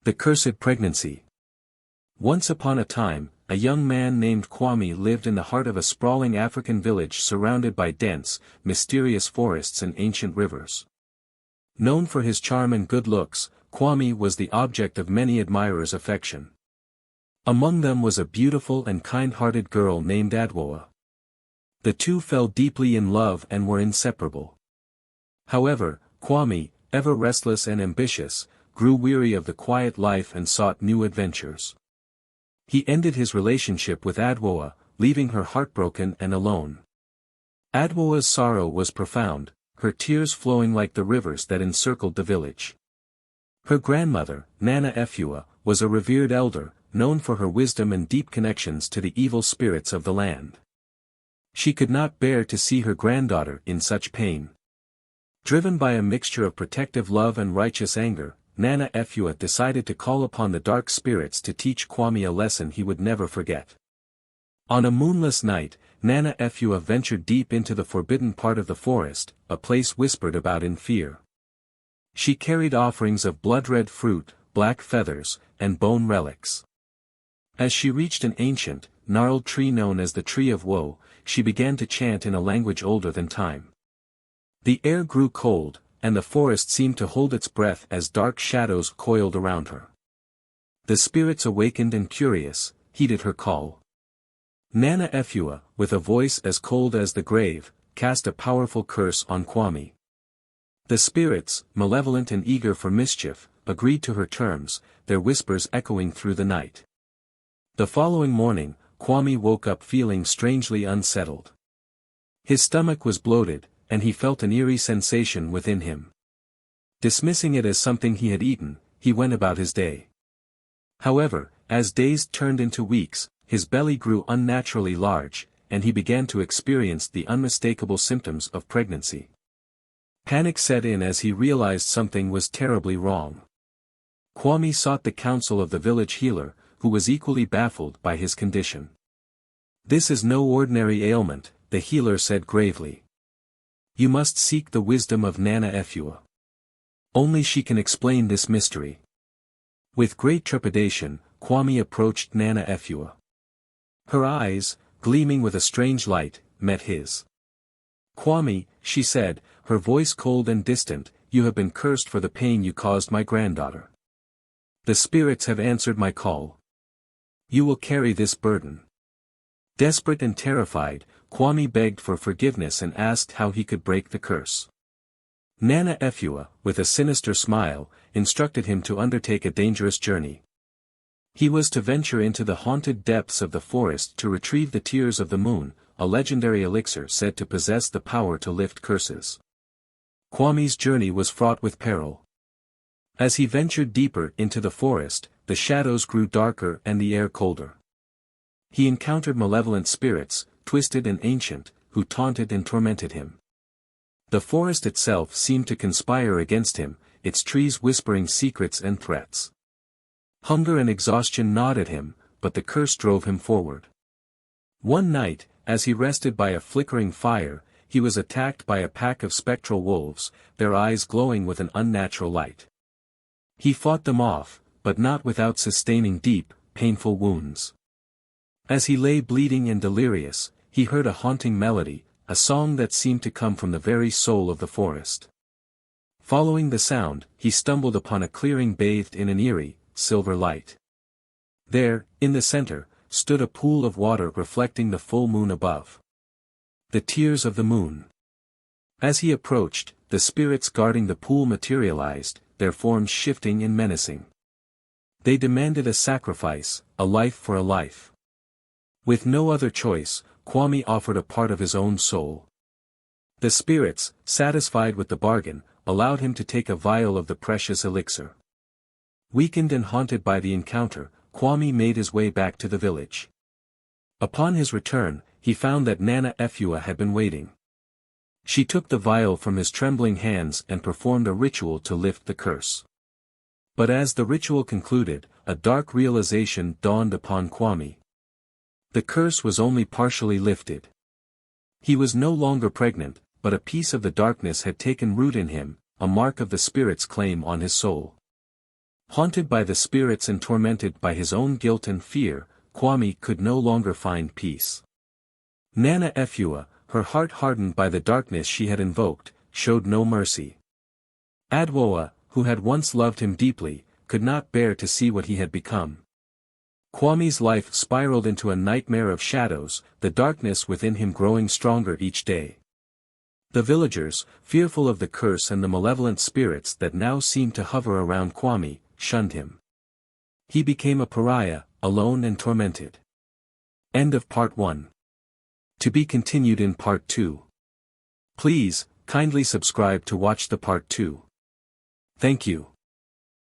The Cursed Pregnancy. Once upon a time, a young man named Kwame lived in the heart of a sprawling African village surrounded by dense, mysterious forests and ancient rivers. Known for his charm and good looks, Kwame was the object of many admirers' affection. Among them was a beautiful and kind-hearted girl named Adwoa. The two fell deeply in love and were inseparable. However, Kwame, ever restless and ambitious, grew weary of the quiet life and sought new adventures. He ended his relationship with Adwoa, leaving her heartbroken and alone. Adwoa's sorrow was profound, her tears flowing like the rivers that encircled the village. Her grandmother, Nana Efua, was a revered elder, known for her wisdom and deep connections to the evil spirits of the land. She could not bear to see her granddaughter in such pain. Driven by a mixture of protective love and righteous anger, Nana Efua decided to call upon the dark spirits to teach Kwame a lesson he would never forget. On a moonless night, Nana Efua ventured deep into the forbidden part of the forest, a place whispered about in fear. She carried offerings of blood-red fruit, black feathers, and bone relics. As she reached an ancient, gnarled tree known as the Tree of Woe, she began to chant in a language older than time. The air grew cold, and the forest seemed to hold its breath as dark shadows coiled around her. The spirits awakened and curious, heeded her call. Nana Efua, with a voice as cold as the grave, cast a powerful curse on Kwame. The spirits, malevolent and eager for mischief, agreed to her terms, their whispers echoing through the night. The following morning, Kwame woke up feeling strangely unsettled. His stomach was bloated, and he felt an eerie sensation within him. Dismissing it as something he had eaten, he went about his day. However, as days turned into weeks, his belly grew unnaturally large, and he began to experience the unmistakable symptoms of pregnancy. Panic set in as he realized something was terribly wrong. Kwame sought the counsel of the village healer, who was equally baffled by his condition. "This is no ordinary ailment," the healer said gravely. "You must seek the wisdom of Nana Efua. Only she can explain this mystery." With great trepidation, Kwame approached Nana Efua. Her eyes, gleaming with a strange light, met his. "Kwame," she said, her voice cold and distant, "you have been cursed for the pain you caused my granddaughter. The spirits have answered my call. You will carry this burden." Desperate and terrified, Kwame begged for forgiveness and asked how he could break the curse. Nana Efua, with a sinister smile, instructed him to undertake a dangerous journey. He was to venture into the haunted depths of the forest to retrieve the tears of the moon, a legendary elixir said to possess the power to lift curses. Kwame's journey was fraught with peril. As he ventured deeper into the forest, the shadows grew darker and the air colder. He encountered malevolent spirits, twisted and ancient, who taunted and tormented him. The forest itself seemed to conspire against him, its trees whispering secrets and threats. Hunger and exhaustion gnawed at him, but the curse drove him forward. One night, as he rested by a flickering fire, he was attacked by a pack of spectral wolves, their eyes glowing with an unnatural light. He fought them off, but not without sustaining deep, painful wounds. As he lay bleeding and delirious, he heard a haunting melody, a song that seemed to come from the very soul of the forest. Following the sound, he stumbled upon a clearing bathed in an eerie, silver light. There, in the center, stood a pool of water reflecting the full moon above. The tears of the moon. As he approached, the spirits guarding the pool materialized, their forms shifting and menacing. They demanded a sacrifice, a life for a life. With no other choice, Kwame offered a part of his own soul. The spirits, satisfied with the bargain, allowed him to take a vial of the precious elixir. Weakened and haunted by the encounter, Kwame made his way back to the village. Upon his return, he found that Nana Efua had been waiting. She took the vial from his trembling hands and performed a ritual to lift the curse. But as the ritual concluded, a dark realization dawned upon Kwame. The curse was only partially lifted. He was no longer pregnant, but a piece of the darkness had taken root in him, a mark of the spirit's claim on his soul. Haunted by the spirits and tormented by his own guilt and fear, Kwame could no longer find peace. Nana Efua, her heart hardened by the darkness she had invoked, showed no mercy. Adwoa, who had once loved him deeply, could not bear to see what he had become. Kwame's life spiraled into a nightmare of shadows, the darkness within him growing stronger each day. The villagers, fearful of the curse and the malevolent spirits that now seemed to hover around Kwame, shunned him. He became a pariah, alone and tormented. End of Part 1. To be continued in Part 2. Please, kindly subscribe to watch the Part 2. Thank you.